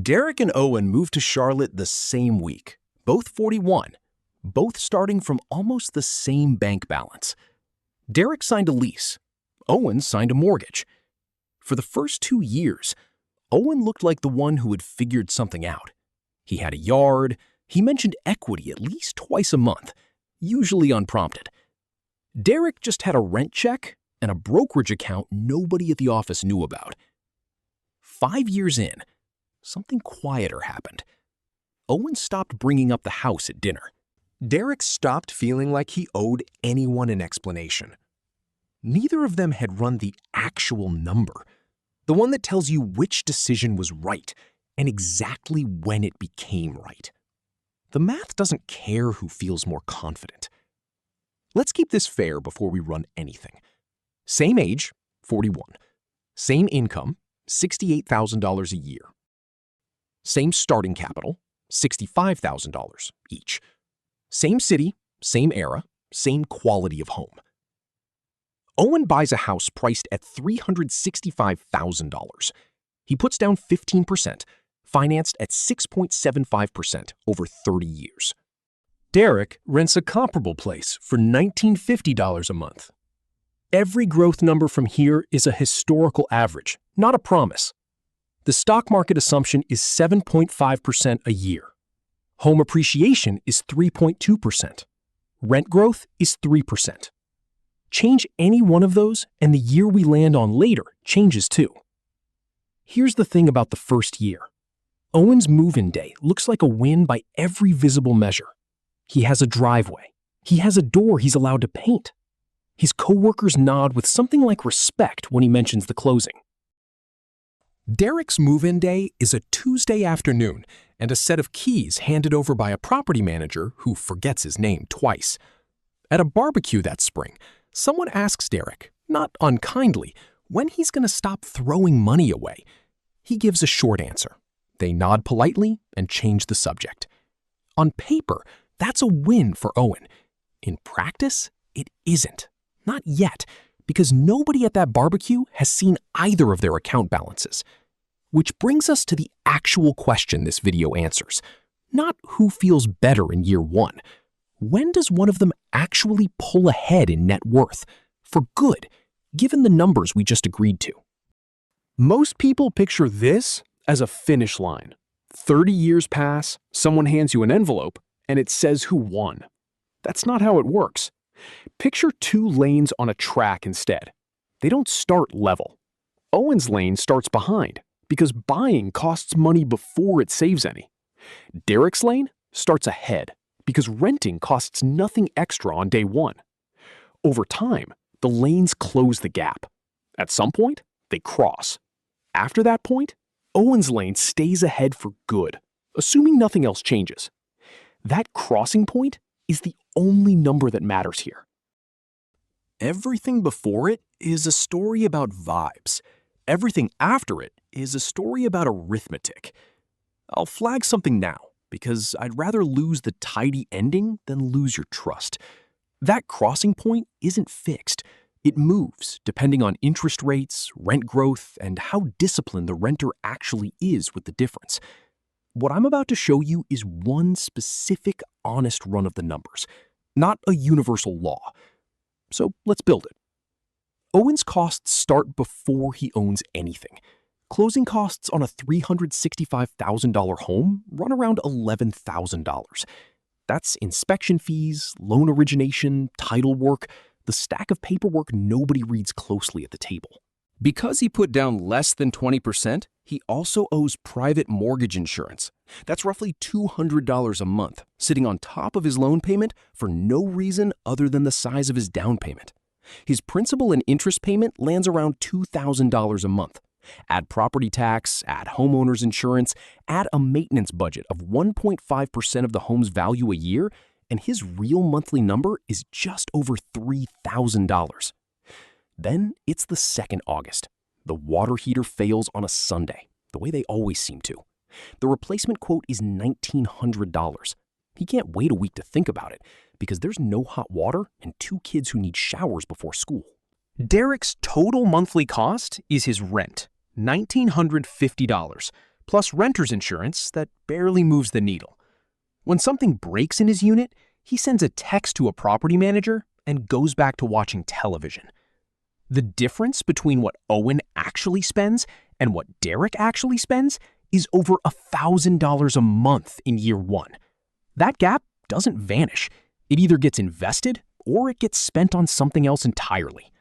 Derek and Owen moved to Charlotte the same week, both 41, both starting from almost the same bank balance. Derek signed a lease. Owen signed a mortgage. For the first 2 years, Owen looked like the one who had figured something out. He had a yard. He mentioned equity at least twice a month, usually unprompted. Derek just had a rent check and a brokerage account nobody at the office knew about. 5 years in, something quieter happened. Owen stopped bringing up the house at dinner. Derek stopped feeling like he owed anyone an explanation. Neither of them had run the actual number, the one that tells you which decision was right and exactly when it became right. The math doesn't care who feels more confident. Let's keep this fair before we run anything. Same age, 41. Same income, $68,000 a year. Same starting capital, $65,000 each. Same city, same era, same quality of home. Owen buys a house priced at $365,000. He puts down 15%, financed at 6.75% over 30 years. Derek rents a comparable place for $1,950 a month. Every growth number from here is a historical average, not a promise. The stock market assumption is 7.5% a year. Home appreciation is 3.2%. Rent growth is 3%. Change any one of those, and the year we land on later changes too. Here's the thing about the first year. Owen's move-in day looks like a win by every visible measure. He has a driveway. He has a door he's allowed to paint. His coworkers nod with something like respect when he mentions the closing. Derek's move-in day is a Tuesday afternoon and a set of keys handed over by a property manager who forgets his name twice. At a barbecue that spring, someone asks Derek, not unkindly, when he's going to stop throwing money away. He gives a short answer. They nod politely and change the subject. On paper, that's a win for Owen. In practice, it isn't. Not yet, because nobody at that barbecue has seen either of their account balances. Which brings us to the actual question this video answers. Not who feels better in year one. When does one of them actually pull ahead in net worth? For good, given the numbers we just agreed to. Most people picture this as a finish line. 30 years pass, someone hands you an envelope, and it says who won. That's not how it works. Picture 2 lanes on a track instead. They don't start level. Owen's lane starts behind, because buying costs money before it saves any. Derek's lane starts ahead, because renting costs nothing extra on day one. Over time, the lanes close the gap. At some point, they cross. After that point, Owen's lane stays ahead for good, assuming nothing else changes. That crossing point is the only number that matters here. Everything before it is a story about vibes. Everything after it is a story about arithmetic. I'll flag something now, because I'd rather lose the tidy ending than lose your trust. That crossing point isn't fixed. It moves depending on interest rates, rent growth, and how disciplined the renter actually is with the difference. What I'm about to show you is one specific honest run of the numbers, not a universal law. So let's build it. Owen's costs start before he owns anything. Closing costs on a $365,000 home run around $11,000. That's inspection fees, loan origination, title work, the stack of paperwork nobody reads closely at the table. Because he put down less than 20%, he also owes private mortgage insurance. That's roughly $200 a month, sitting on top of his loan payment for no reason other than the size of his down payment. His principal and interest payment lands around $2,000 a month. Add property tax, add homeowner's insurance, add a maintenance budget of 1.5% of the home's value a year, and his real monthly number is just over $3,000. Then it's the 2nd August. The water heater fails on a Sunday, the way they always seem to. The replacement quote is $1,900. He can't wait a week to think about it, because there's no hot water and 2 kids who need showers before school. Derek's total monthly cost is his rent, $1,950, plus renter's insurance that barely moves the needle. When something breaks in his unit, he sends a text to a property manager and goes back to watching television. The difference between what Owen actually spends and what Derek actually spends is over $1,000 a month in year one. That gap doesn't vanish. It either gets invested or it gets spent on something else entirely.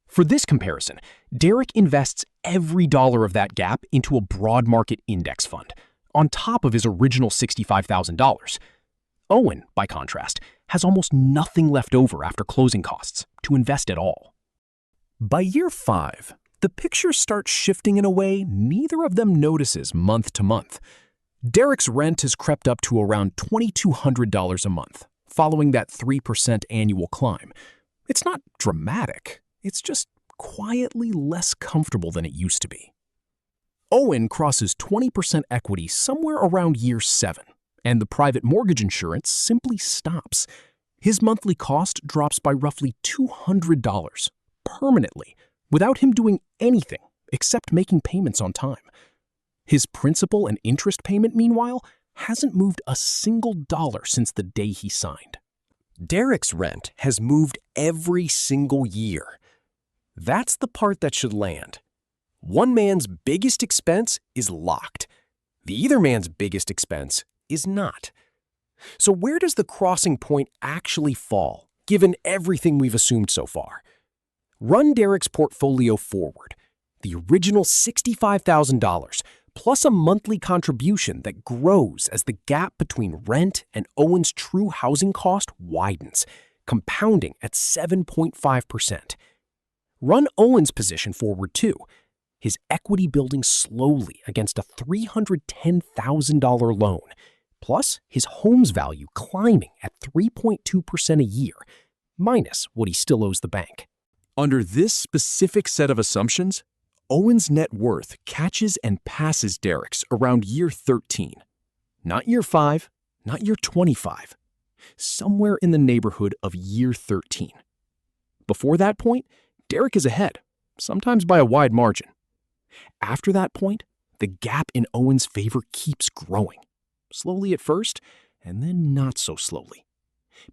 For this comparison, Derek invests every dollar of that gap into a broad market index fund, on top of his original $65,000. Owen, by contrast, has almost nothing left over after closing costs to invest at all. By year 5, the picture starts shifting in a way neither of them notices month to month. Derek's rent has crept up to around $2,200 a month, following that 3% annual climb. It's not dramatic, it's just quietly less comfortable than it used to be. Owen crosses 20% equity somewhere around year 7, and the private mortgage insurance simply stops. His monthly cost drops by roughly $200 permanently, without him doing anything except making payments on time. His principal and interest payment, meanwhile, hasn't moved a single dollar since the day he signed. Derek's rent has moved every single year. That's the part that should land. One man's biggest expense is locked. The other man's biggest expense is not. So where does the crossing point actually fall, given everything we've assumed so far? Run Derek's portfolio forward. The original $65,000 plus a monthly contribution that grows as the gap between rent and Owen's true housing cost widens, compounding at 7.5%. Run Owen's position forward too, his equity building slowly against a $310,000 loan, plus his home's value climbing at 3.2% a year, minus what he still owes the bank. Under this specific set of assumptions, Owen's net worth catches and passes Derek's around year 13. Not year 5, not year 25. Somewhere in the neighborhood of year 13. Before that point, Derek is ahead, sometimes by a wide margin. After that point, the gap in Owen's favor keeps growing, slowly at first, and then not so slowly.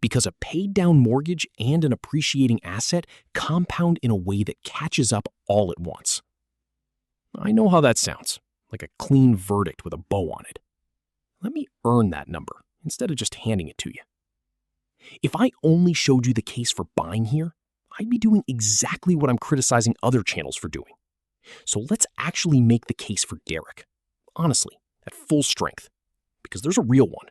Because a paid-down mortgage and an appreciating asset compound in a way that catches up all at once. I know how that sounds, like a clean verdict with a bow on it. Let me earn that number instead of just handing it to you. If I only showed you the case for buying here, I'd be doing exactly what I'm criticizing other channels for doing. So let's actually make the case for Derek, honestly, at full strength, because there's a real one.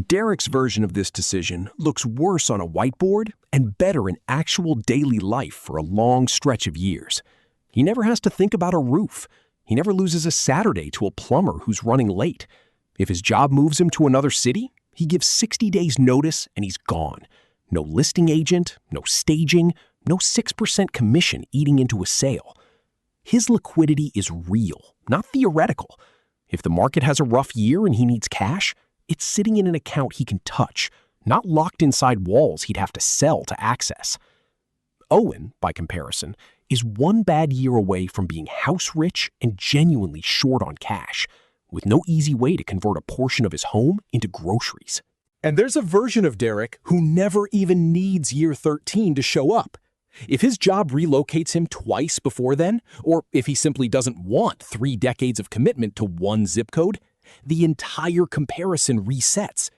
Derek's version of this decision looks worse on a whiteboard and better in actual daily life for a long stretch of years. He never has to think about a roof. He never loses a Saturday to a plumber who's running late. If his job moves him to another city, he gives 60 days notice and he's gone. No listing agent, no staging, no 6% commission eating into a sale. His liquidity is real, not theoretical. If the market has a rough year and he needs cash, it's sitting in an account he can touch, not locked inside walls he'd have to sell to access. Owen, by comparison, is one bad year away from being house rich and genuinely short on cash, with no easy way to convert a portion of his home into groceries. And there's a version of Derek who never even needs year 13 to show up. If his job relocates him twice before then, or if he simply doesn't want 3 decades of commitment to one zip code, the entire comparison resets.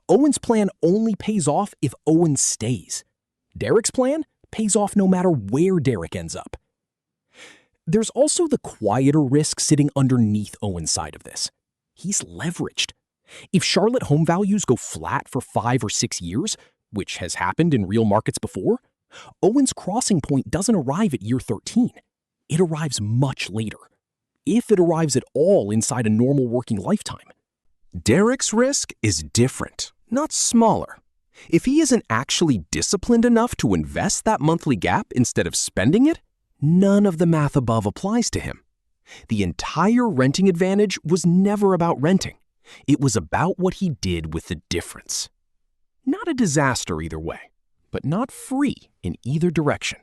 Owen's plan only pays off if Owen stays. Derek's plan pays off no matter where Derek ends up. There's also the quieter risk sitting underneath Owen's side of this. He's leveraged. If Charlotte home values go flat for 5 or 6 years, which has happened in real markets before, Owen's crossing point doesn't arrive at year 13. It arrives much later, if it arrives at all inside a normal working lifetime. Derek's risk is different, not smaller. If he isn't actually disciplined enough to invest that monthly gap instead of spending it, none of the math above applies to him. The entire renting advantage was never about renting. It was about what he did with the difference. Not a disaster either way, but not free in either direction.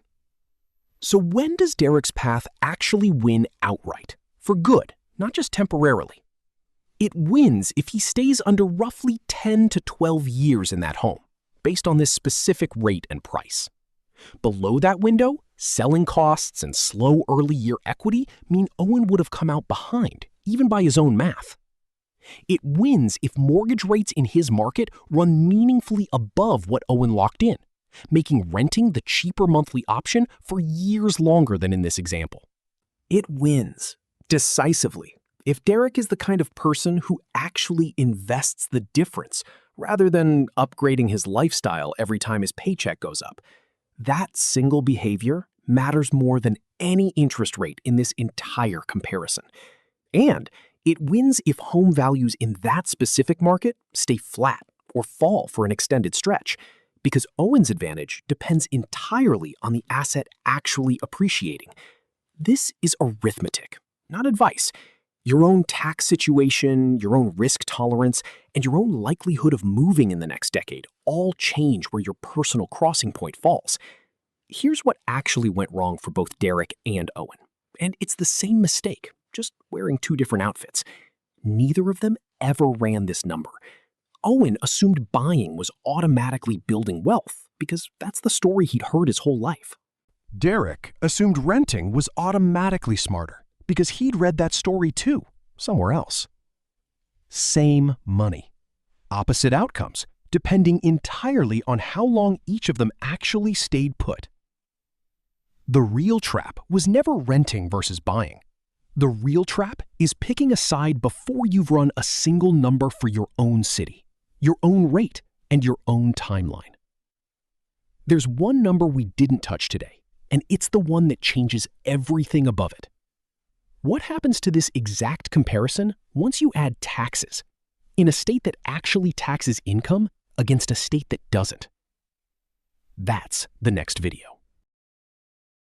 So when does Derek's path actually win outright? For good, not just temporarily. It wins if he stays under roughly 10 to 12 years in that home, based on this specific rate and price. Below that window, selling costs and slow early year equity mean Owen would have come out behind, even by his own math. It wins if mortgage rates in his market run meaningfully above what Owen locked in, making renting the cheaper monthly option for years longer than in this example. It wins decisively if Derek is the kind of person who actually invests the difference rather than upgrading his lifestyle every time his paycheck goes up. That single behavior matters more than any interest rate in this entire comparison. And it wins if home values in that specific market stay flat or fall for an extended stretch, because Owen's advantage depends entirely on the asset actually appreciating. This is arithmetic, not advice. Your own tax situation, your own risk tolerance, and your own likelihood of moving in the next decade all change where your personal crossing point falls. Here's what actually went wrong for both Derek and Owen. And it's the same mistake, just wearing two different outfits. Neither of them ever ran this number. Owen assumed buying was automatically building wealth because that's the story he'd heard his whole life. Derek assumed renting was automatically smarter because he'd read that story too, somewhere else. Same money. Opposite outcomes, depending entirely on how long each of them actually stayed put. The real trap was never renting versus buying. The real trap is picking a side before you've run a single number for your own city, your own rate, and your own timeline. There's one number we didn't touch today, and it's the one that changes everything above it. What happens to this exact comparison once you add taxes in a state that actually taxes income against a state that doesn't? That's the next video.